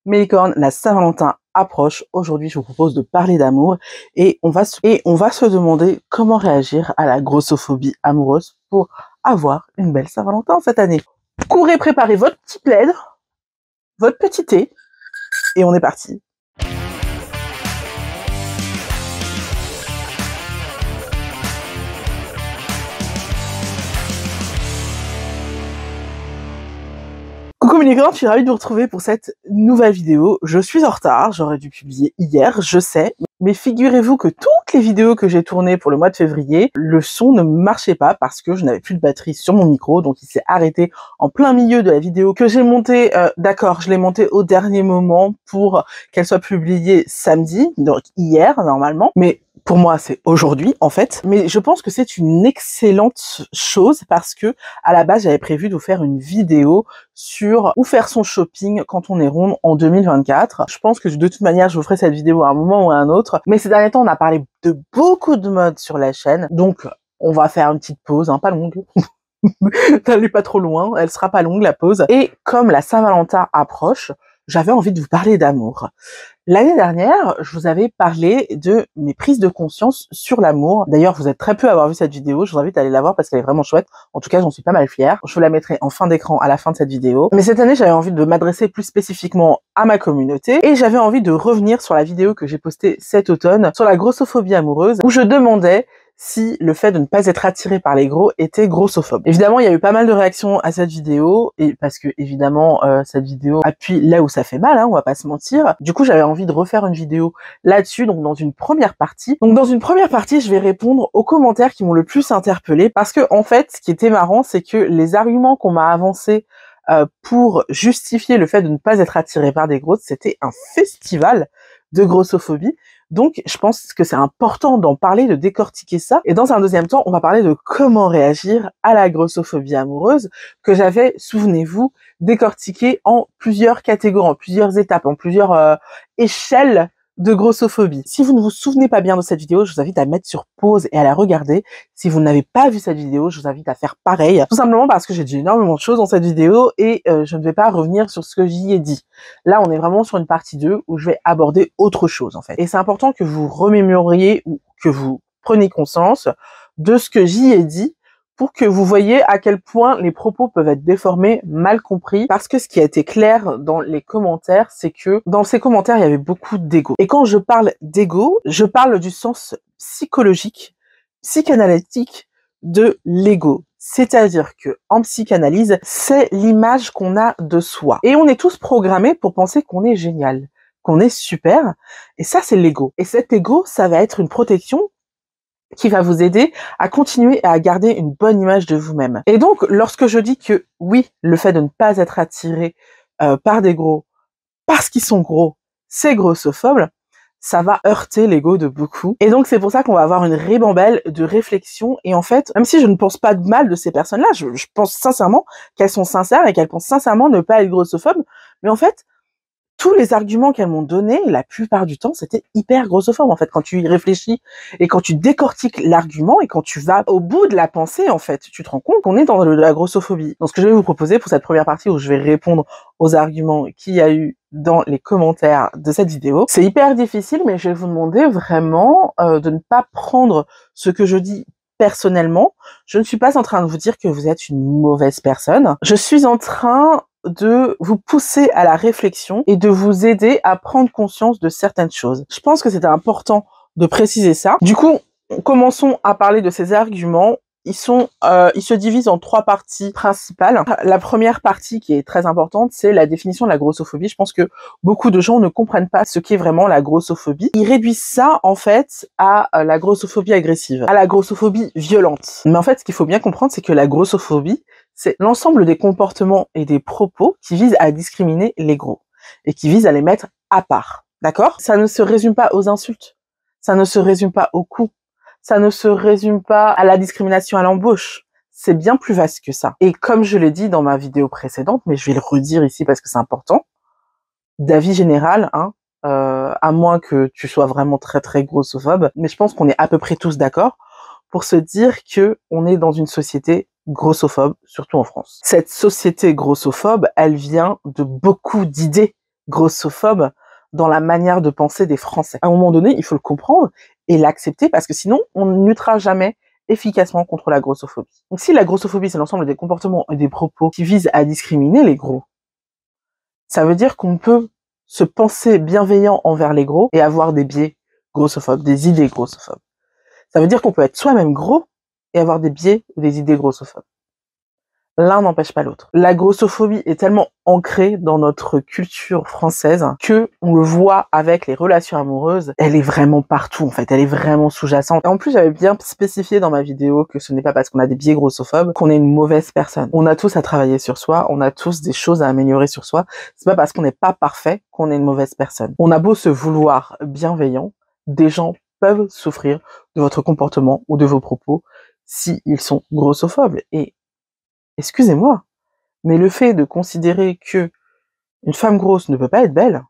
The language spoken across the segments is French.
Mes licornes, la Saint-Valentin approche. Aujourd'hui, je vous propose de parler d'amour et on va se demander comment réagir à la grossophobie amoureuse pour avoir une belle Saint-Valentin cette année. Courez préparer votre petit plaid, votre petit thé et on est parti. Coucou mes licornes, je suis ravie de vous retrouver pour cette nouvelle vidéo. Je suis en retard, j'aurais dû publier hier, je sais, mais figurez-vous que toutes les vidéos que j'ai tournées pour le mois de février, le son ne marchait pas parce que je n'avais plus de batterie sur mon micro, donc il s'est arrêté en plein milieu de la vidéo que j'ai montée. D'accord, je l'ai montée au dernier moment pour qu'elle soit publiée samedi, donc hier normalement, mais pour moi, c'est aujourd'hui, en fait. Mais je pense que c'est une excellente chose parce que, à la base, j'avais prévu de vous faire une vidéo sur où faire son shopping quand on est ronde en 2024. Je pense que de toute manière, je vous ferai cette vidéo à un moment ou à un autre. Mais ces derniers temps, on a parlé de beaucoup de mode sur la chaîne. Donc, on va faire une petite pause, hein, pas longue. N'allez pas trop loin, elle sera pas longue la pause. Et comme la Saint-Valentin approche, j'avais envie de vous parler d'amour. L'année dernière, je vous avais parlé de mes prises de conscience sur l'amour. D'ailleurs, vous êtes très peu à avoir vu cette vidéo. Je vous invite à aller la voir parce qu'elle est vraiment chouette. En tout cas, j'en suis pas mal fière. Je vous la mettrai en fin d'écran à la fin de cette vidéo. Mais cette année, j'avais envie de m'adresser plus spécifiquement à ma communauté et j'avais envie de revenir sur la vidéo que j'ai postée cet automne sur la grossophobie amoureuse où je demandais si le fait de ne pas être attiré par les gros était grossophobe. Évidemment, il y a eu pas mal de réactions à cette vidéo, et parce que évidemment, cette vidéo appuie là où ça fait mal, hein, on va pas se mentir. Du coup, j'avais envie de refaire une vidéo là-dessus, donc dans une première partie. Donc dans une première partie, je vais répondre aux commentaires qui m'ont le plus interpellé, parce que en fait, ce qui était marrant, c'est que les arguments qu'on m'a avancés pour justifier le fait de ne pas être attiré par des grosses, c'était un festival de grossophobie. Donc, je pense que c'est important d'en parler, de décortiquer ça. Et dans un deuxième temps, on va parler de comment réagir à la grossophobie amoureuse que j'avais, souvenez-vous, décortiqué en plusieurs catégories, en plusieurs étapes, en plusieurs échelles de grossophobie. Si vous ne vous souvenez pas bien de cette vidéo, je vous invite à mettre sur pause et à la regarder. Si vous n'avez pas vu cette vidéo, je vous invite à faire pareil. Tout simplement parce que j'ai dit énormément de choses dans cette vidéo et je ne vais pas revenir sur ce que j'y ai dit. Là, on est vraiment sur une partie 2 où je vais aborder autre chose, en fait. Et c'est important que vous remémoriez ou que vous preniez conscience de ce que j'y ai dit pour que vous voyez à quel point les propos peuvent être déformés, mal compris, parce que ce qui a été clair dans les commentaires, c'est que dans ces commentaires, il y avait beaucoup d'ego. Et quand je parle d'ego, je parle du sens psychologique, psychanalytique de l'ego. C'est-à-dire que en psychanalyse, c'est l'image qu'on a de soi. Et on est tous programmés pour penser qu'on est génial, qu'on est super. Et ça, c'est l'ego. Et cet ego, ça va être une protection qui va vous aider à continuer à garder une bonne image de vous-même. Et donc, lorsque je dis que oui, le fait de ne pas être attiré par des gros parce qu'ils sont gros, c'est grossophobe, ça va heurter l'ego de beaucoup. Et donc, c'est pour ça qu'on va avoir une ribambelle de réflexion. Et en fait, même si je ne pense pas de mal de ces personnes-là, je pense sincèrement qu'elles sont sincères et qu'elles pensent sincèrement ne pas être grossophobes. Mais en fait, tous les arguments qu'elles m'ont donnés, la plupart du temps, c'était hyper grossophobe, en fait, quand tu y réfléchis et quand tu décortiques l'argument et quand tu vas au bout de la pensée, en fait, tu te rends compte qu'on est dans la grossophobie. Donc, ce que je vais vous proposer pour cette première partie où je vais répondre aux arguments qu'il y a eu dans les commentaires de cette vidéo, c'est hyper difficile, mais je vais vous demander vraiment de ne pas prendre ce que je dis personnellement. Je ne suis pas en train de vous dire que vous êtes une mauvaise personne. Je suis en train de vous pousser à la réflexion et de vous aider à prendre conscience de certaines choses. Je pense que c'était important de préciser ça. Du coup, commençons à parler de ces arguments. Ils se divisent en 3 parties principales. La première partie qui est très importante, c'est la définition de la grossophobie. Je pense que beaucoup de gens ne comprennent pas ce qu'est vraiment la grossophobie. Ils réduisent ça, en fait, à la grossophobie agressive, à la grossophobie violente. Mais en fait, ce qu'il faut bien comprendre, c'est que la grossophobie, c'est l'ensemble des comportements et des propos qui visent à discriminer les gros et qui visent à les mettre à part. D'accord ? Ça ne se résume pas aux insultes. Ça ne se résume pas aux coups. Ça ne se résume pas à la discrimination à l'embauche. C'est bien plus vaste que ça. Et comme je l'ai dit dans ma vidéo précédente, mais je vais le redire ici parce que c'est important, d'avis général, hein, à moins que tu sois vraiment très très grossophobe, mais je pense qu'on est à peu près tous d'accord pour se dire que on est dans une société grossophobe, surtout en France. Cette société grossophobe, elle vient de beaucoup d'idées grossophobe dans la manière de penser des Français. À un moment donné, il faut le comprendre et l'accepter parce que sinon, on ne luttera jamais efficacement contre la grossophobie. Donc si la grossophobie, c'est l'ensemble des comportements et des propos qui visent à discriminer les gros, ça veut dire qu'on peut se penser bienveillant envers les gros et avoir des biais grossophobes, des idées grossophobes. Ça veut dire qu'on peut être soi-même gros et avoir des biais ou des idées grossophobes. L'un n'empêche pas l'autre. La grossophobie est tellement ancrée dans notre culture française que on le voit avec les relations amoureuses. Elle est vraiment partout, en fait. Elle est vraiment sous-jacente. Et en plus, j'avais bien spécifié dans ma vidéo que ce n'est pas parce qu'on a des biais grossophobes qu'on est une mauvaise personne. On a tous à travailler sur soi. On a tous des choses à améliorer sur soi. C'est pas parce qu'on n'est pas parfait qu'on est une mauvaise personne. On a beau se vouloir bienveillant, des gens peuvent souffrir de votre comportement ou de vos propos s'ils sont grossophobes. Et excusez-moi, mais le fait de considérer que une femme grosse ne peut pas être belle,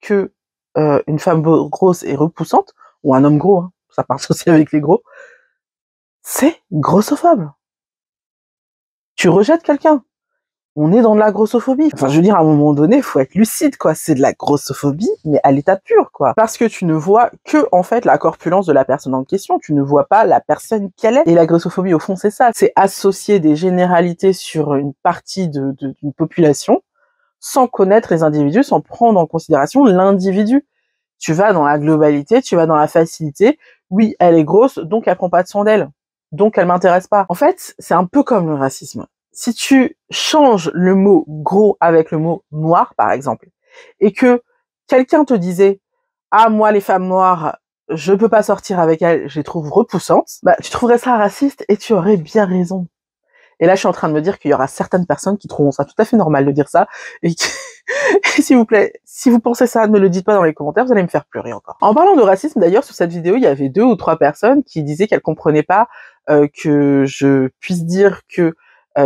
que une femme grosse est repoussante, ou un homme gros, hein, ça part aussi avec les gros, c'est grossophobe. Tu rejettes quelqu'un. On est dans de la grossophobie. Enfin, je veux dire, à un moment donné, faut être lucide, quoi. C'est de la grossophobie, mais à l'état pur, quoi. Parce que tu ne vois que, en fait, la corpulence de la personne en question. Tu ne vois pas la personne qu'elle est. Et la grossophobie, au fond, c'est ça. C'est associer des généralités sur une partie d'une population sans connaître les individus, sans prendre en considération l'individu. Tu vas dans la globalité, tu vas dans la facilité. Oui, elle est grosse, donc elle prend pas de soin d'elle. Donc elle m'intéresse pas. En fait, c'est un peu comme le racisme. Si tu changes le mot gros avec le mot noir, par exemple, et que quelqu'un te disait « Ah, moi, les femmes noires, je peux pas sortir avec elles, je les trouve repoussantes », bah, tu trouverais ça raciste et tu aurais bien raison. Et là, je suis en train de me dire qu'il y aura certaines personnes qui trouveront ça tout à fait normal de dire ça, et s'il vous plaît, si vous pensez ça, ne le dites pas dans les commentaires, vous allez me faire pleurer encore. En parlant de racisme, d'ailleurs, sur cette vidéo, il y avait 2 ou 3 personnes qui disaient qu'elles comprenaient pas que je puisse dire que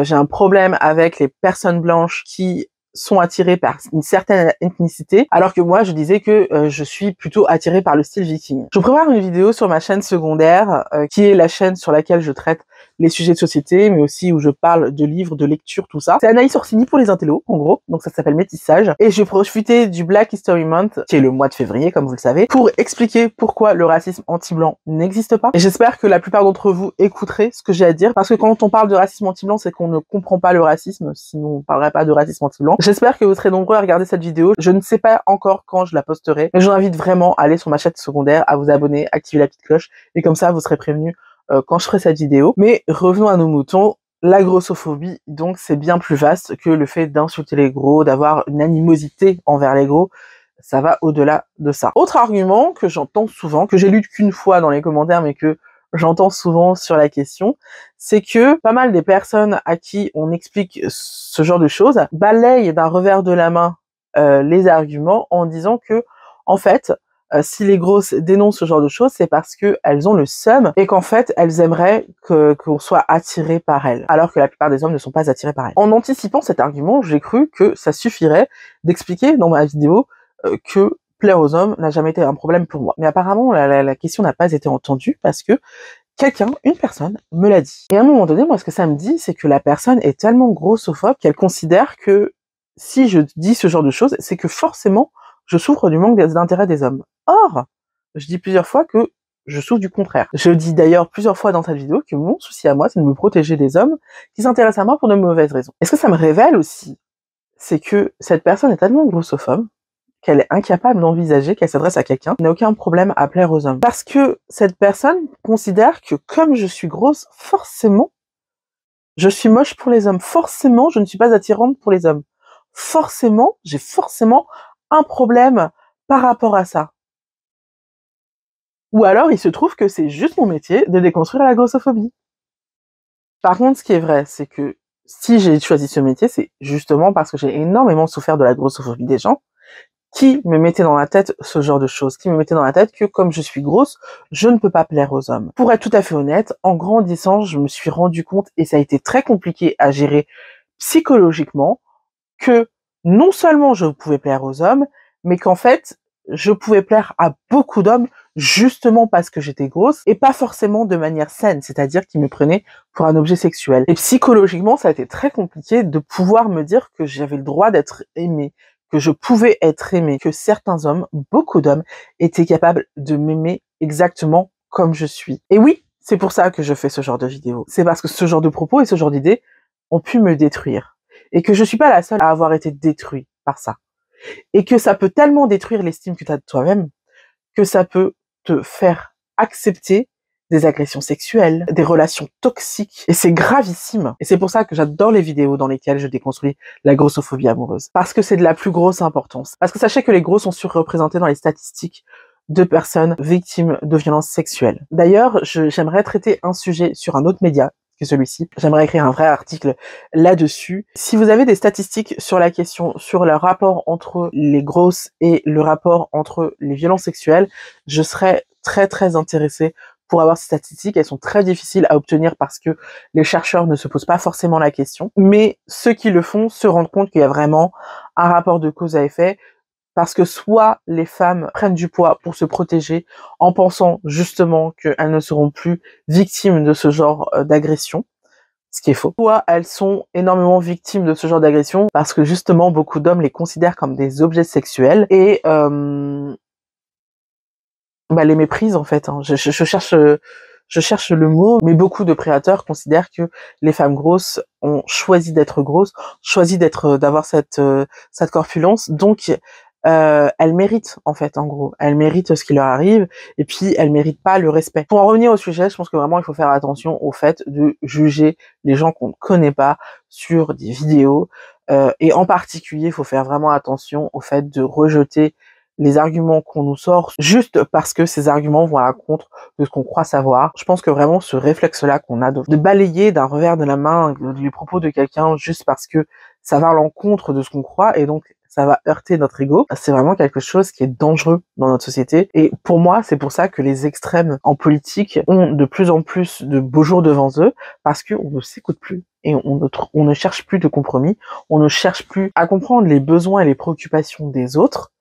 j'ai un problème avec les personnes blanches qui sont attirées par une certaine ethnicité, alors que moi, je disais que je suis plutôt attirée par le style viking. Je vous prépare une vidéo sur ma chaîne secondaire, qui est la chaîne sur laquelle je traite les sujets de société, mais aussi où je parle de livres, de lecture, tout ça. C'est Anaïs Orsini pour les intellos, en gros. Donc ça s'appelle Métissage. Et j'ai profité du Black History Month, qui est le mois de février, comme vous le savez, pour expliquer pourquoi le racisme anti-blanc n'existe pas. Et j'espère que la plupart d'entre vous écouterez ce que j'ai à dire, parce que quand on parle de racisme anti-blanc, c'est qu'on ne comprend pas le racisme, sinon on parlerait pas de racisme anti-blanc. J'espère que vous serez nombreux à regarder cette vidéo. Je ne sais pas encore quand je la posterai, mais je vous invite vraiment à aller sur ma chaîne secondaire, à vous abonner, activer la petite cloche, et comme ça vous serez prévenus quand je ferai cette vidéo. Mais revenons à nos moutons. La grossophobie, donc, c'est bien plus vaste que le fait d'insulter les gros, d'avoir une animosité envers les gros. Ça va au-delà de ça. Autre argument que j'entends souvent, que j'ai lu qu'une fois dans les commentaires, mais que j'entends souvent sur la question, c'est que pas mal des personnes à qui on explique ce genre de choses balayent d'un revers de la main les arguments en disant que, en fait, si les grosses dénoncent ce genre de choses, c'est parce que elles ont le seum et qu'en fait, elles aimeraient qu'on soit attiré par elles, alors que la plupart des hommes ne sont pas attirés par elles. En anticipant cet argument, j'ai cru que ça suffirait d'expliquer dans ma vidéo que plaire aux hommes n'a jamais été un problème pour moi. Mais apparemment, la question n'a pas été entendue parce que une personne, me l'a dit. Et à un moment donné, moi, ce que ça me dit, c'est que la personne est tellement grossophobe qu'elle considère que si je dis ce genre de choses, c'est que forcément, je souffre du manque d'intérêt des hommes. Or, je dis plusieurs fois que je souffre du contraire. Je dis d'ailleurs plusieurs fois dans cette vidéo que mon souci à moi, c'est de me protéger des hommes qui s'intéressent à moi pour de mauvaises raisons. Et ce que ça me révèle aussi, c'est que cette personne est tellement grossophobe qu'elle est incapable d'envisager qu'elle s'adresse à quelqu'un qui n'a aucun problème à plaire aux hommes. Parce que cette personne considère que comme je suis grosse, forcément, je suis moche pour les hommes. Forcément, je ne suis pas attirante pour les hommes. Forcément, j'ai forcément un problème par rapport à ça. Ou alors, il se trouve que c'est juste mon métier de déconstruire la grossophobie. Par contre, ce qui est vrai, c'est que si j'ai choisi ce métier, c'est justement parce que j'ai énormément souffert de la grossophobie des gens qui me mettaient dans la tête ce genre de choses, qui me mettaient dans la tête que comme je suis grosse, je ne peux pas plaire aux hommes. Pour être tout à fait honnête, en grandissant, je me suis rendu compte, et ça a été très compliqué à gérer psychologiquement, que non seulement je pouvais plaire aux hommes, mais qu'en fait, je pouvais plaire à beaucoup d'hommes justement parce que j'étais grosse et pas forcément de manière saine, c'est-à-dire qu'ils me prenaient pour un objet sexuel. Et psychologiquement, ça a été très compliqué de pouvoir me dire que j'avais le droit d'être aimée, que je pouvais être aimée, que certains hommes, beaucoup d'hommes, étaient capables de m'aimer exactement comme je suis. Et oui, c'est pour ça que je fais ce genre de vidéo. C'est parce que ce genre de propos et ce genre d'idées ont pu me détruire. Et que je suis pas la seule à avoir été détruite par ça. Et que ça peut tellement détruire l'estime que tu as de toi-même, que ça peut te faire accepter des agressions sexuelles, des relations toxiques, et c'est gravissime. Et c'est pour ça que j'adore les vidéos dans lesquelles je déconstruis la grossophobie amoureuse. Parce que c'est de la plus grosse importance. Parce que sachez que les grosses sont surreprésentés dans les statistiques de personnes victimes de violences sexuelles. D'ailleurs, j'aimerais traiter un sujet sur un autre média que celui-ci. J'aimerais écrire un vrai article là-dessus. Si vous avez des statistiques sur la question, sur le rapport entre les grosses et le rapport entre les violences sexuelles, je serais très très intéressée pour avoir ces statistiques. Elles sont très difficiles à obtenir parce que les chercheurs ne se posent pas forcément la question. Mais ceux qui le font se rendent compte qu'il y a vraiment un rapport de cause à effet, parce que soit les femmes prennent du poids pour se protéger en pensant justement qu'elles ne seront plus victimes de ce genre d'agression, ce qui est faux. Soit elles sont énormément victimes de ce genre d'agression parce que justement beaucoup d'hommes les considèrent comme des objets sexuels et les méprisent en fait. Hein. Je cherche le mot, mais beaucoup de prédateurs considèrent que les femmes grosses ont choisi d'être grosses, choisi d'avoir cette corpulence, donc elles méritent en fait, en gros, elles méritent ce qui leur arrive, et puis elles méritent pas le respect. Pour en revenir au sujet, je pense que vraiment il faut faire attention au fait de juger les gens qu'on ne connaît pas sur des vidéos, et en particulier, il faut faire vraiment attention au fait de rejeter les arguments qu'on nous sort juste parce que ces arguments vont à la contre de ce qu'on croit savoir. Je pense que vraiment ce réflexe-là qu'on a de balayer d'un revers de la main les propos de quelqu'un juste parce que ça va à l'encontre de ce qu'on croit et donc ça va heurter notre ego, c'est vraiment quelque chose qui est dangereux dans notre société. Et pour moi, c'est pour ça que les extrêmes en politique ont de plus en plus de beaux jours devant eux, parce qu'on ne s'écoute plus. Et on ne cherche plus de compromis, on ne cherche plus à comprendre les besoins et les préoccupations des autres,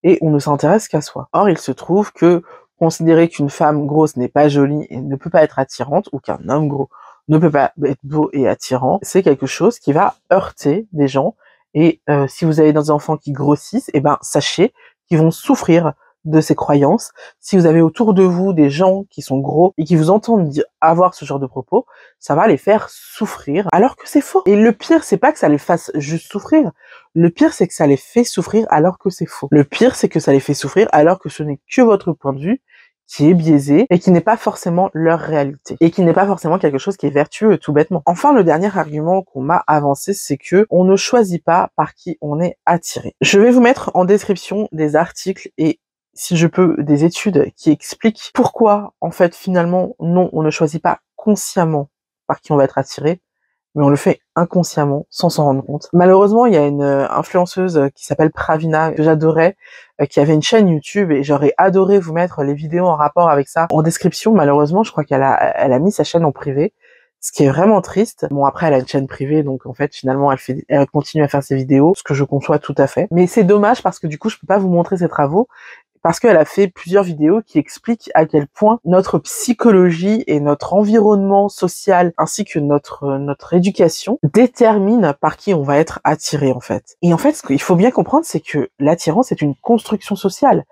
et on ne s'intéresse qu'à soi. Or, il se trouve que considérer qu'une femme grosse n'est pas jolie et ne peut pas être attirante, ou qu'un homme gros ne peut pas être beau et attirant, c'est quelque chose qui va heurter des gens. Et si vous avez des enfants qui grossissent, sachez qu'ils vont souffrir de ces croyances. Si vous avez autour de vous des gens qui sont gros et qui vous entendent avoir ce genre de propos, ça va les faire souffrir, alors que c'est faux. Et le pire, c'est pas que ça les fasse juste souffrir. Le pire, c'est que ça les fait souffrir alors que c'est faux. Le pire, c'est que ça les fait souffrir alors que ce n'est que votre point de vue qui est biaisé et qui n'est pas forcément leur réalité et qui n'est pas forcément quelque chose qui est vertueux tout bêtement. Enfin, le dernier argument qu'on m'a avancé, c'est que on ne choisit pas par qui on est attiré. Je vais vous mettre en description des articles et si je peux, des études qui expliquent pourquoi, en fait, finalement, non, on ne choisit pas consciemment par qui on va être attiré, mais on le fait inconsciemment, sans s'en rendre compte. Malheureusement, il y a une influenceuse qui s'appelle Pravina, que j'adorais, qui avait une chaîne YouTube, et j'aurais adoré vous mettre les vidéos en rapport avec ça en description. Malheureusement, je crois qu'elle a mis sa chaîne en privé, ce qui est vraiment triste. Bon, après, elle a une chaîne privée, donc en fait, finalement, elle continue à faire ses vidéos, ce que je conçois tout à fait. Mais c'est dommage parce que du coup, je peux pas vous montrer ses travaux, parce qu'elle a fait plusieurs vidéos qui expliquent à quel point notre psychologie et notre environnement social ainsi que notre éducation déterminent par qui on va être attiré en fait. Et en fait, ce qu'il faut bien comprendre, c'est que l'attirance est une construction sociale.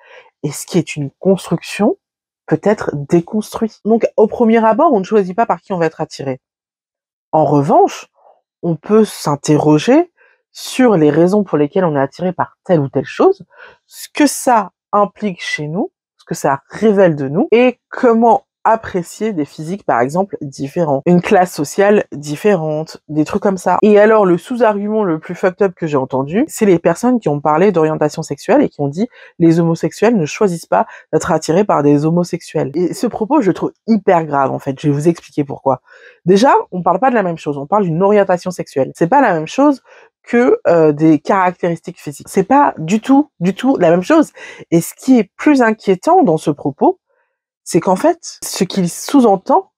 Et ce qui est une construction peut être déconstruit. Donc au premier abord, on ne choisit pas par qui on va être attiré. En revanche, on peut s'interroger sur les raisons pour lesquelles on est attiré par telle ou telle chose, ce que ça implique chez nous, ce que ça révèle de nous, et comment apprécier des physiques, par exemple, différents, une classe sociale différente, des trucs comme ça. Et alors, le sous-argument le plus fucked up que j'ai entendu, c'est les personnes qui ont parlé d'orientation sexuelle et qui ont dit les homosexuels ne choisissent pas d'être attirés par des homosexuels. Et ce propos, je le trouve hyper grave, en fait. Je vais vous expliquer pourquoi. Déjà, on parle pas de la même chose, on parle d'une orientation sexuelle. C'est pas la même chose que des caractéristiques physiques. C'est pas du tout la même chose. Et ce qui est plus inquiétant dans ce propos, c'est qu'en fait, ce qu'il sous-entend,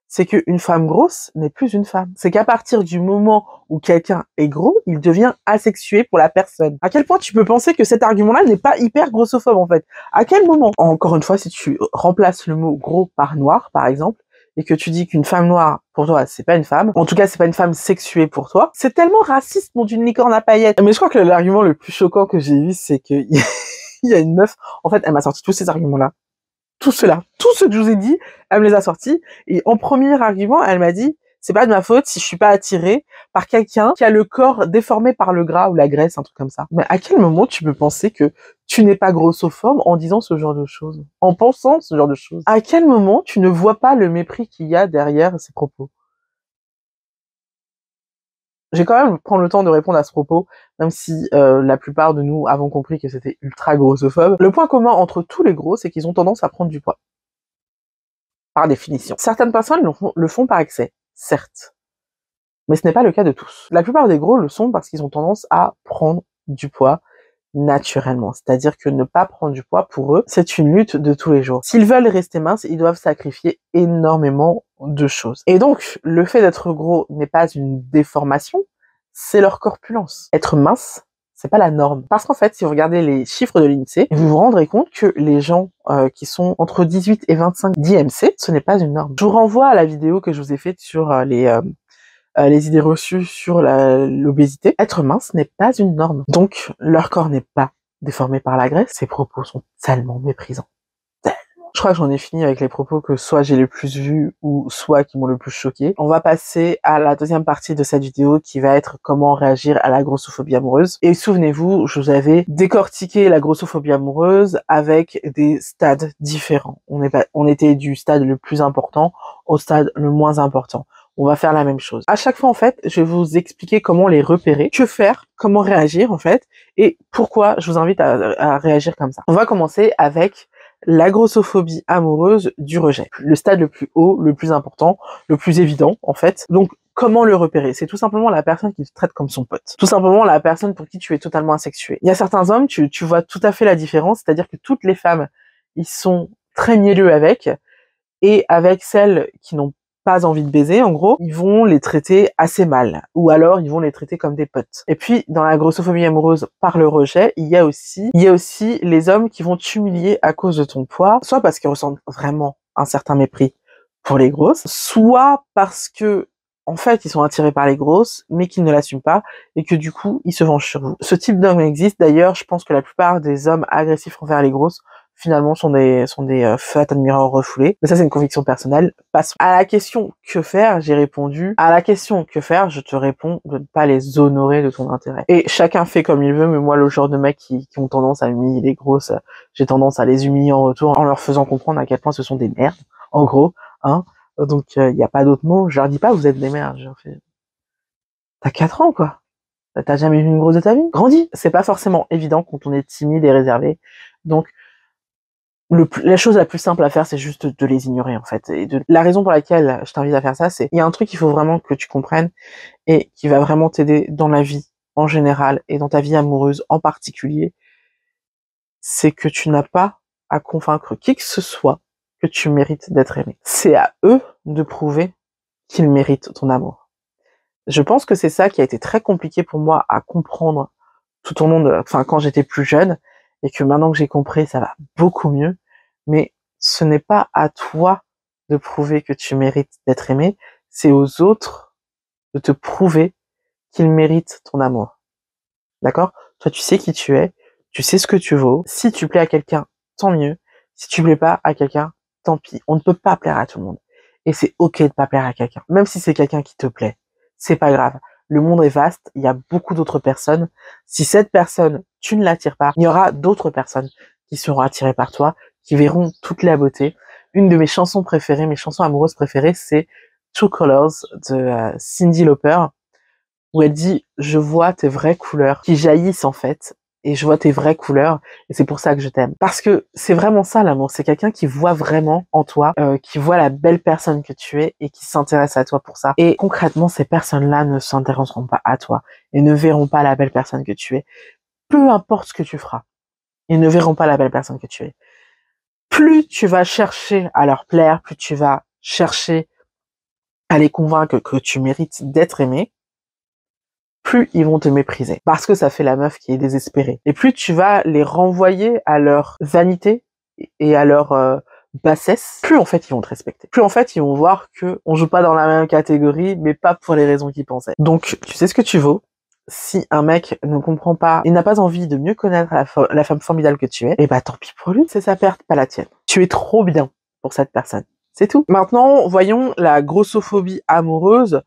c'est qu'une femme grosse n'est plus une femme. C'est qu'à partir du moment où quelqu'un est gros, il devient asexué pour la personne. À quel point tu peux penser que cet argument-là n'est pas hyper grossophobe, en fait? À quel moment? Encore une fois, si tu remplaces le mot gros par noir, par exemple, et que tu dis qu'une femme noire, pour toi, c'est pas une femme, en tout cas, c'est pas une femme sexuée pour toi, c'est tellement raciste, mon d'une licorne à paillettes. Mais je crois que l'argument le plus choquant que j'ai vu, c'est que il y a une meuf, en fait, elle m'a sorti tous ces arguments-là. Tout cela, tout ce que je vous ai dit, elle me les a sortis. Et en premier argument, elle m'a dit, c'est pas de ma faute si je suis pas attirée par quelqu'un qui a le corps déformé par le gras ou la graisse, un truc comme ça. Mais à quel moment tu peux penser que tu n'es pas grossophobe en disant ce genre de choses? En pensant ce genre de choses? À quel moment tu ne vois pas le mépris qu'il y a derrière ces propos? J'ai quand même prendre le temps de répondre à ce propos, même si la plupart de nous avons compris que c'était ultra grossophobe. Le point commun entre tous les gros, c'est qu'ils ont tendance à prendre du poids. Par définition. Certaines personnes le font par excès, certes. Mais ce n'est pas le cas de tous. La plupart des gros le sont parce qu'ils ont tendance à prendre du poids naturellement. C'est-à-dire que ne pas prendre du poids, pour eux, c'est une lutte de tous les jours. S'ils veulent rester minces, ils doivent sacrifier énormément de choses. Et donc, le fait d'être gros n'est pas une déformation, c'est leur corpulence. Être mince, c'est pas la norme. Parce qu'en fait, si vous regardez les chiffres de l'INSEE, vous vous rendrez compte que les gens qui sont entre 18 et 25 d'IMC, ce n'est pas une norme. Je vous renvoie à la vidéo que je vous ai faite sur les idées reçues sur l'obésité. Être mince n'est pas une norme. Donc, leur corps n'est pas déformé par la graisse. Ces propos sont tellement méprisants. Je crois que j'en ai fini avec les propos que soit j'ai le plus vus ou soit qui m'ont le plus choqué. On va passer à la deuxième partie de cette vidéo qui va être comment réagir à la grossophobie amoureuse. Et souvenez-vous, je vous avais décortiqué la grossophobie amoureuse avec des stades différents. On était du stade le plus important au stade le moins important. On va faire la même chose. À chaque fois, en fait, je vais vous expliquer comment les repérer, que faire, comment réagir, en fait, et pourquoi je vous invite à réagir comme ça. On va commencer avec la grossophobie amoureuse du rejet. Le stade le plus haut, le plus important, le plus évident, en fait. Donc, comment le repérer? C'est tout simplement la personne qui te traite comme son pote. Tout simplement la personne pour qui tu es totalement asexué. Il y a certains hommes, tu vois tout à fait la différence, c'est-à-dire que toutes les femmes, ils sont très mielleux avec, et avec celles qui n'ont pas envie de baiser, en gros, ils vont les traiter assez mal, ou alors ils vont les traiter comme des potes. Et puis, dans la grossophobie amoureuse par le rejet, il y a aussi les hommes qui vont t'humilier à cause de ton poids, soit parce qu'ils ressentent vraiment un certain mépris pour les grosses, soit parce que, en fait, ils sont attirés par les grosses, mais qu'ils ne l'assument pas, et que du coup, ils se vengent sur vous. Ce type d'homme existe, d'ailleurs, je pense que la plupart des hommes agressifs envers les grosses finalement sont des fat admireurs refoulés. Mais ça, c'est une conviction personnelle. Passons. À la question que faire, j'ai répondu. À la question que faire, je te réponds de ne pas les honorer de ton intérêt. Et chacun fait comme il veut, mais moi, le genre de mecs qui ont tendance à humilier les grosses, j'ai tendance à les humilier en retour en leur faisant comprendre à quel point ce sont des merdes. En gros, hein. Donc, il n'y a pas d'autre mot. Je leur dis pas, vous êtes des merdes. Je leur fais, t'as 4 ans, quoi. T'as jamais vu une grosse de ta vie? Grandis. C'est pas forcément évident quand on est timide et réservé. Donc, la chose la plus simple à faire, c'est juste de les ignorer, en fait. Et la raison pour laquelle je t'invite à faire ça, c'est, il y a un truc qu'il faut vraiment que tu comprennes et qui va vraiment t'aider dans la vie en général et dans ta vie amoureuse en particulier, c'est que tu n'as pas à convaincre qui que ce soit que tu mérites d'être aimé. C'est à eux de prouver qu'ils méritent ton amour. Je pense que c'est ça qui a été très compliqué pour moi à comprendre tout au long quand j'étais plus jeune, et que maintenant que j'ai compris, ça va beaucoup mieux. Mais ce n'est pas à toi de prouver que tu mérites d'être aimé, c'est aux autres de te prouver qu'ils méritent ton amour. D'accord? Toi, tu sais qui tu es, tu sais ce que tu vaux. Si tu plais à quelqu'un, tant mieux. Si tu plais pas à quelqu'un, tant pis. On ne peut pas plaire à tout le monde. Et c'est ok de pas plaire à quelqu'un. Même si c'est quelqu'un qui te plaît. C'est pas grave. Le monde est vaste, il y a beaucoup d'autres personnes. Si cette personne, tu ne l'attires pas, il y aura d'autres personnes qui seront attirées par toi, qui verront toute la beauté. Une de mes chansons préférées, mes chansons amoureuses préférées, c'est True Colors de Cyndi Lauper, où elle dit « Je vois tes vraies couleurs qui jaillissent en fait, et je vois tes vraies couleurs, et c'est pour ça que je t'aime. » Parce que c'est vraiment ça l'amour, c'est quelqu'un qui voit vraiment en toi, qui voit la belle personne que tu es, et qui s'intéresse à toi pour ça. Et concrètement, ces personnes-là ne s'intéresseront pas à toi, et ne verront pas la belle personne que tu es. Peu importe ce que tu feras, ils ne verront pas la belle personne que tu es. Plus tu vas chercher à leur plaire, plus tu vas chercher à les convaincre que tu mérites d'être aimé, plus ils vont te mépriser. Parce que ça fait la meuf qui est désespérée. Et plus tu vas les renvoyer à leur vanité et à leur bassesse, plus en fait ils vont te respecter. Plus en fait ils vont voir que on joue pas dans la même catégorie, mais pas pour les raisons qu'ils pensaient. Donc tu sais ce que tu vaux. Si un mec ne comprend pas et n'a pas envie de mieux connaître la femme formidable que tu es, et bah tant pis pour lui, c'est sa perte, pas la tienne. Tu es trop bien pour cette personne. C'est tout. Maintenant, voyons la grossophobie amoureuse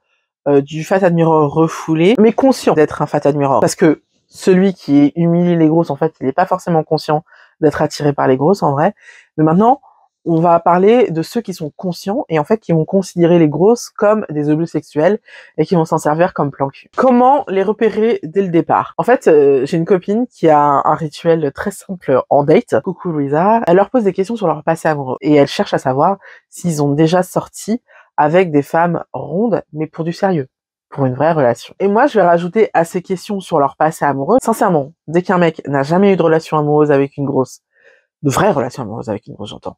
du fat admirer refoulé, mais conscient d'être un fat admirer. Parce que celui qui humilie les grosses, en fait, il n'est pas forcément conscient d'être attiré par les grosses, en vrai. Mais maintenant, on va parler de ceux qui sont conscients et en fait qui vont considérer les grosses comme des objets sexuels et qui vont s'en servir comme plan cul. Comment les repérer dès le départ? En fait, j'ai une copine qui a un rituel très simple en date. Coucou Louisa. Elle leur pose des questions sur leur passé amoureux et elle cherche à savoir s'ils ont déjà sorti avec des femmes rondes, mais pour du sérieux, pour une vraie relation. Et moi, je vais rajouter à ces questions sur leur passé amoureux, sincèrement, dès qu'un mec n'a jamais eu de relation amoureuse avec une grosse, de vraie relation amoureuse avec une grosse, j'entends,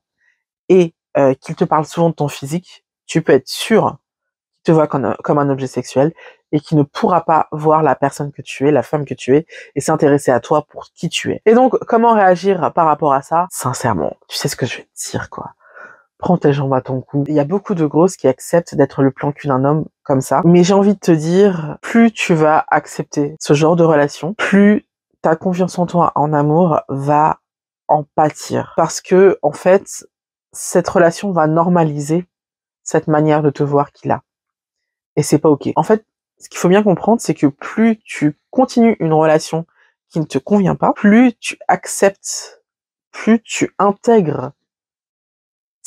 et qu'il te parle souvent de ton physique, tu peux être sûr qu'il te voit comme un objet sexuel et qu'il ne pourra pas voir la personne que tu es, la femme que tu es, et s'intéresser à toi pour qui tu es. Et donc, comment réagir par rapport à ça? Sincèrement, tu sais ce que je vais te dire, quoi. Prends tes jambes à ton cou. Il y a beaucoup de grosses qui acceptent d'être le plan cul d'un homme comme ça. Mais j'ai envie de te dire, plus tu vas accepter ce genre de relation, plus ta confiance en toi, en amour, va en pâtir. Parce que, en fait, cette relation va normaliser cette manière de te voir qu'il a. Et c'est pas ok. En fait, ce qu'il faut bien comprendre, c'est que plus tu continues une relation qui ne te convient pas, plus tu acceptes, plus tu intègres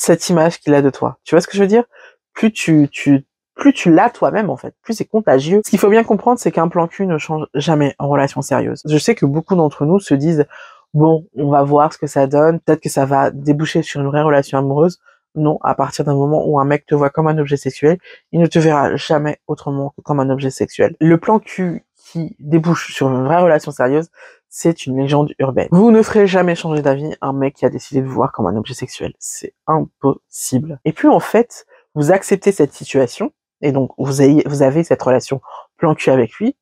cette image qu'il a de toi. Tu vois ce que je veux dire? Plus tu l'as toi-même, en fait. Plus c'est contagieux. Ce qu'il faut bien comprendre, c'est qu'un plan cul ne change jamais en relation sérieuse. Je sais que beaucoup d'entre nous se disent, bon, on va voir ce que ça donne. Peut-être que ça va déboucher sur une vraie relation amoureuse. Non, à partir d'un moment où un mec te voit comme un objet sexuel, il ne te verra jamais autrement que comme un objet sexuel. Le plan cul qui débouche sur une vraie relation sérieuse, c'est une légende urbaine. Vous ne ferez jamais changer d'avis un mec qui a décidé de vous voir comme un objet sexuel. C'est impossible. Et plus en fait, vous acceptez cette situation, et donc vous avez cette relation plan cul avec lui,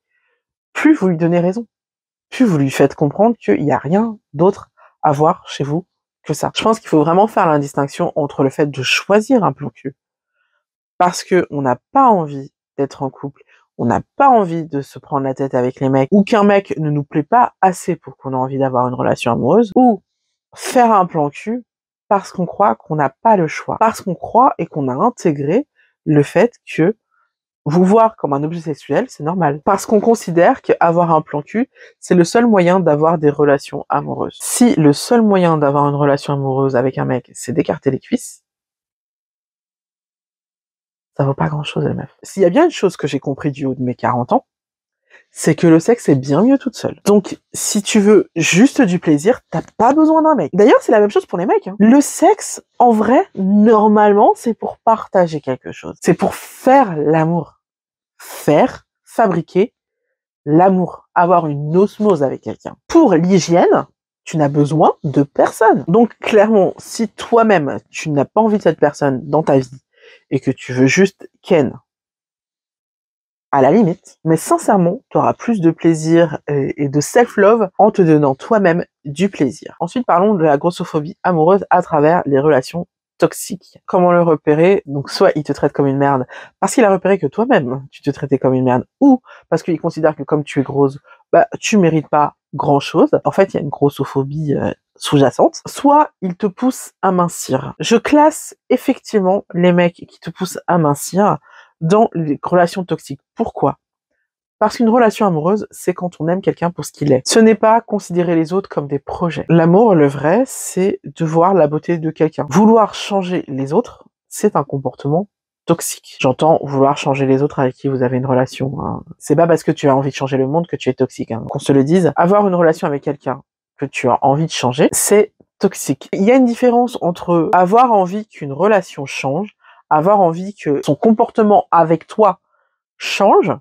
plus vous lui donnez raison. Plus vous lui faites comprendre qu'il n'y a rien d'autre à voir chez vous que ça. Je pense qu'il faut vraiment faire la distinction entre le fait de choisir un plan cul parce que on n'a pas envie d'être en couple, on n'a pas envie de se prendre la tête avec les mecs, ou qu'un mec ne nous plaît pas assez pour qu'on ait envie d'avoir une relation amoureuse, ou faire un plan cul parce qu'on croit qu'on n'a pas le choix, parce qu'on croit et qu'on a intégré le fait que vous voir comme un objet sexuel, c'est normal. Parce qu'on considère qu'avoir un plan cul, c'est le seul moyen d'avoir des relations amoureuses. Si le seul moyen d'avoir une relation amoureuse avec un mec, c'est d'écarter les cuisses, ça vaut pas grand chose, les meufs. S'il y a bien une chose que j'ai compris du haut de mes 40 ans, c'est que le sexe est bien mieux toute seule. Donc, si tu veux juste du plaisir, t'as pas besoin d'un mec. D'ailleurs, c'est la même chose pour les mecs, hein. Le sexe, en vrai, normalement, c'est pour partager quelque chose. C'est pour faire l'amour. Fabriquer l'amour, avoir une osmose avec quelqu'un. Pour l'hygiène, tu n'as besoin de personne. Donc clairement, si toi-même, tu n'as pas envie de cette personne dans ta vie et que tu veux juste ken, à la limite, mais sincèrement, tu auras plus de plaisir et de self-love en te donnant toi-même du plaisir. Ensuite, parlons de la grossophobie amoureuse à travers les relations toxiques. Comment le repérer? Donc soit il te traite comme une merde parce qu'il a repéré que toi-même tu te traitais comme une merde, ou parce qu'il considère que comme tu es grosse, bah tu mérites pas grand chose. En fait, il y a une grossophobie sous-jacente. Soit il te pousse à mincir. Je classe effectivement les mecs qui te poussent à mincir dans les relations toxiques. Pourquoi? Parce qu'une relation amoureuse, c'est quand on aime quelqu'un pour ce qu'il est. Ce n'est pas considérer les autres comme des projets. L'amour, le vrai, c'est de voir la beauté de quelqu'un. Vouloir changer les autres, c'est un comportement toxique. J'entends vouloir changer les autres avec qui vous avez une relation, hein. C'est pas parce que tu as envie de changer le monde que tu es toxique, hein. Qu'on se le dise, avoir une relation avec quelqu'un que tu as envie de changer, c'est toxique. Il y a une différence entre avoir envie qu'une relation change, avoir envie que son comportement avec toi change,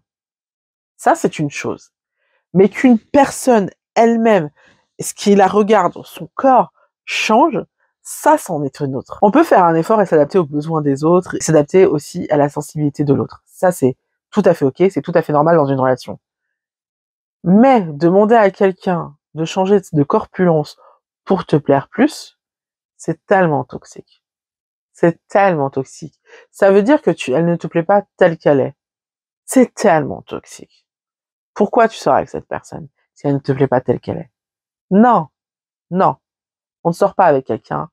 ça c'est une chose. Mais qu'une personne elle-même, ce qui la regarde, son corps change, ça c'en est une autre. On peut faire un effort et s'adapter aux besoins des autres, et s'adapter aussi à la sensibilité de l'autre. Ça c'est tout à fait ok, c'est tout à fait normal dans une relation. Mais demander à quelqu'un de changer de corpulence pour te plaire plus, c'est tellement toxique. C'est tellement toxique. Ça veut dire que elle ne te plaît pas telle qu'elle est. C'est tellement toxique. Pourquoi tu sors avec cette personne si elle ne te plaît pas telle qu'elle est? Non, non. On ne sort pas avec quelqu'un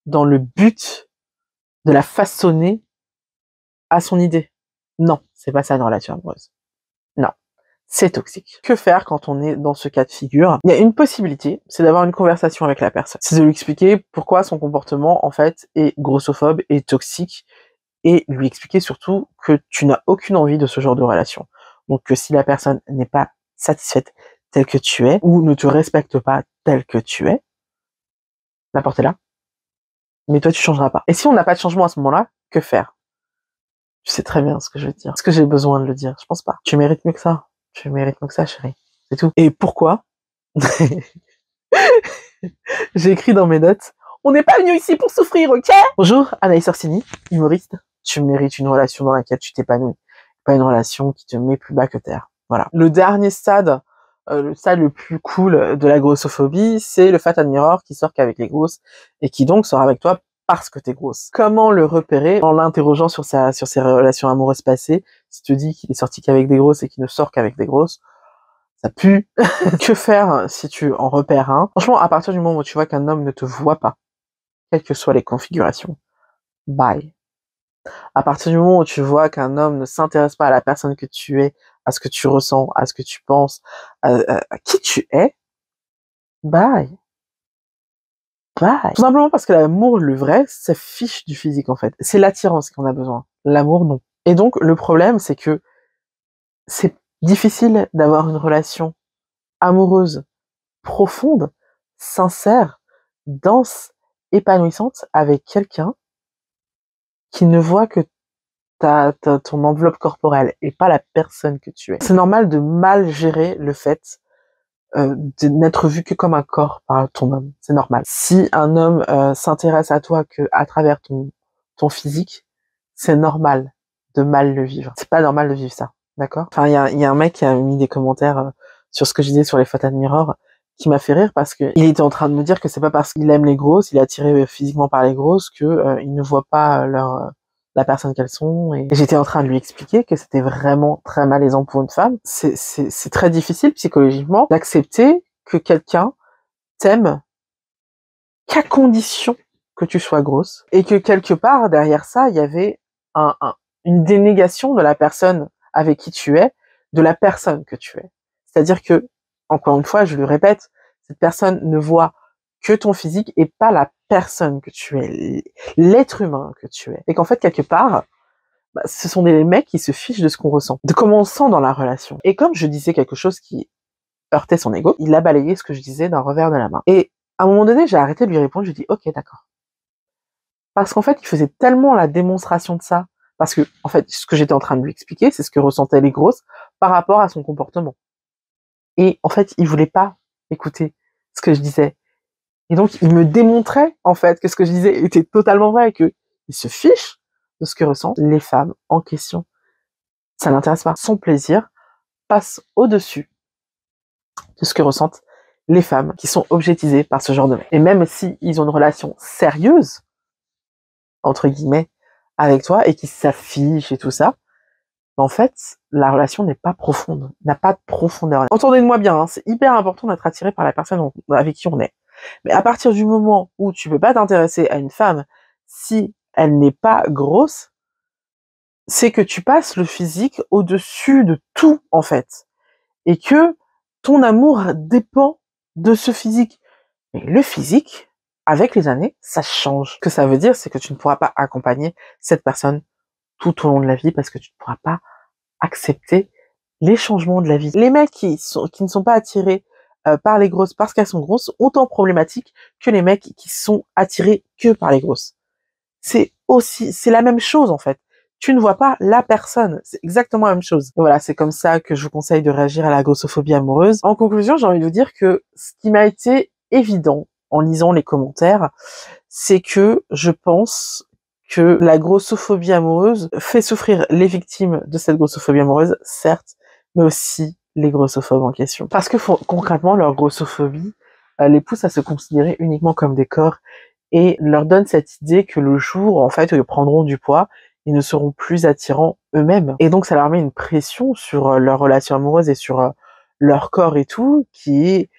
dans le but de la façonner à son idée. Non, c'est pas ça une relation amoureuse. Non, c'est toxique. Que faire quand on est dans ce cas de figure? Il y a une possibilité, c'est d'avoir une conversation avec la personne. C'est de lui expliquer pourquoi son comportement, en fait, est grossophobe et toxique, et lui expliquer surtout que tu n'as aucune envie de ce genre de relation. Donc que si la personne n'est pas satisfaite telle que tu es, ou ne te respecte pas telle que tu es, la porte est là, mais toi tu changeras pas. Et si on n'a pas de changement à ce moment-là, que faire? Tu sais très bien ce que je veux dire. Est-ce que j'ai besoin de le dire? Je pense pas. Tu mérites mieux que ça. Tu mérites mieux que ça, chérie. C'est tout. Et pourquoi? J'ai écrit dans mes notes, on n'est pas venu ici pour souffrir, ok? Bonjour, Anaïs Orsini, humoriste. Tu mérites une relation dans laquelle tu t'épanouis. Pas une relation qui te met plus bas que terre. Voilà. Le dernier stade, le stade le plus cool de la grossophobie, c'est le fat admirer qui sort qu'avec les grosses et qui donc sort avec toi parce que t'es grosse. Comment le repérer? En l'interrogeant sur ses relations amoureuses passées. Si tu te dis qu'il est sorti qu'avec des grosses et qu'il ne sort qu'avec des grosses, ça pue. Que faire si tu en repères un? Franchement, à partir du moment où tu vois qu'un homme ne te voit pas, quelles que soient les configurations, bye. À partir du moment où tu vois qu'un homme ne s'intéresse pas à la personne que tu es, à ce que tu ressens, à ce que tu penses, à qui tu es, bye. Bye. Tout simplement parce que l'amour, le vrai, ça fiche du physique en fait. C'est l'attirance qu'on a besoin. L'amour, non. Et donc, le problème, c'est que c'est difficile d'avoir une relation amoureuse, profonde, sincère, dense, épanouissante avec quelqu'un qui ne voit que ton enveloppe corporelle et pas la personne que tu es. C'est normal de mal gérer le fait de n'être vu que comme un corps par ton homme. C'est normal. Si un homme s'intéresse à toi que à travers ton physique, c'est normal de mal le vivre. C'est pas normal de vivre ça, d'accord? Enfin, il y a un mec qui a mis des commentaires sur ce que je disais sur les photos admirers qui m'a fait rire parce que il était en train de me dire que c'est pas parce qu'il aime les grosses, il est attiré physiquement par les grosses que il ne voit pas la personne qu'elles sont. Et j'étais en train de lui expliquer que c'était vraiment très malaisant pour une femme. C'est très difficile psychologiquement d'accepter que quelqu'un t'aime qu'à condition que tu sois grosse et que quelque part derrière ça il y avait une dénégation de la personne avec qui tu es, de la personne que tu es. C'est-à-dire que, encore une fois, je le répète, cette personne ne voit que ton physique et pas la personne que tu es, l'être humain que tu es. Et qu'en fait, quelque part, ce sont des mecs qui se fichent de ce qu'on ressent, de comment on sent dans la relation. Et comme je disais quelque chose qui heurtait son ego, il a balayé ce que je disais d'un revers de la main. Et à un moment donné, j'ai arrêté de lui répondre, je lui ai dit, ok, d'accord. Parce qu'en fait, il faisait tellement la démonstration de ça, parce que, en fait, ce que j'étais en train de lui expliquer, c'est ce que ressentaient les grosses par rapport à son comportement. Et en fait, il voulait pas écouter ce que je disais. Et donc, il me démontrait, en fait, que ce que je disais était totalement vrai et que il se fiche de ce que ressentent les femmes en question. Ça l'intéresse pas. Son plaisir passe au-dessus de ce que ressentent les femmes qui sont objetisées par ce genre de mec. Et même si ils ont une relation sérieuse, entre guillemets, avec toi et qui s'affichent et tout ça, en fait, la relation n'est pas profonde, n'a pas de profondeur. Entendez-moi bien, hein, c'est hyper important d'être attiré par la personne avec qui on est. Mais à partir du moment où tu peux pas t'intéresser à une femme si elle n'est pas grosse, c'est que tu passes le physique au-dessus de tout, en fait. Et que ton amour dépend de ce physique. Mais le physique, avec les années, ça change. Ce que ça veut dire, c'est que tu ne pourras pas accompagner cette personne tout au long de la vie parce que tu ne pourras pas accepter les changements de la vie. Les mecs qui ne sont pas attirés par les grosses parce qu'elles sont grosses, autant problématique que les mecs qui sont attirés que par les grosses. C'est la même chose en fait. Tu ne vois pas la personne, c'est exactement la même chose. Et voilà, c'est comme ça que je vous conseille de réagir à la grossophobie amoureuse. En conclusion, j'ai envie de vous dire que ce qui m'a été évident en lisant les commentaires, c'est que je pense que la grossophobie amoureuse fait souffrir les victimes de cette grossophobie amoureuse, certes, mais aussi les grossophobes en question. Parce que concrètement, leur grossophobie les pousse à se considérer uniquement comme des corps et leur donne cette idée que le jour, en fait, où ils prendront du poids, ils ne seront plus attirants eux-mêmes. Et donc, ça leur met une pression sur leur relation amoureuse et sur leur corps et tout, qui est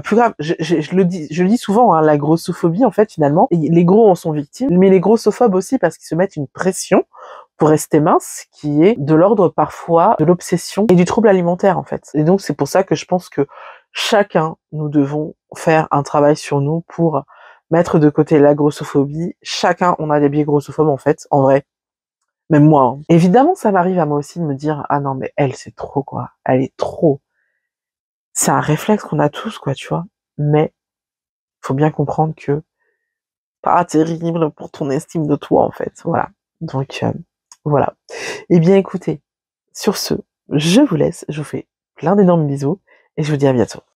plus grave. Je le dis souvent, hein, la grossophobie, en fait, finalement, les gros en sont victimes, mais les grossophobes aussi parce qu'ils se mettent une pression pour rester mince, qui est de l'ordre parfois de l'obsession et du trouble alimentaire, en fait. Et donc, c'est pour ça que je pense que chacun, nous devons faire un travail sur nous pour mettre de côté la grossophobie. Chacun, on a des biais grossophobes, en fait, en vrai. Même moi. Hein. Évidemment, ça m'arrive à moi aussi de me dire, ah non, mais elle, c'est trop, quoi. Elle est trop. C'est un réflexe qu'on a tous, quoi, tu vois. Mais, faut bien comprendre que pas terrible pour ton estime de toi, en fait. Voilà. Donc, voilà. Eh bien, écoutez, sur ce, je vous laisse. Je vous fais plein d'énormes bisous et je vous dis à bientôt.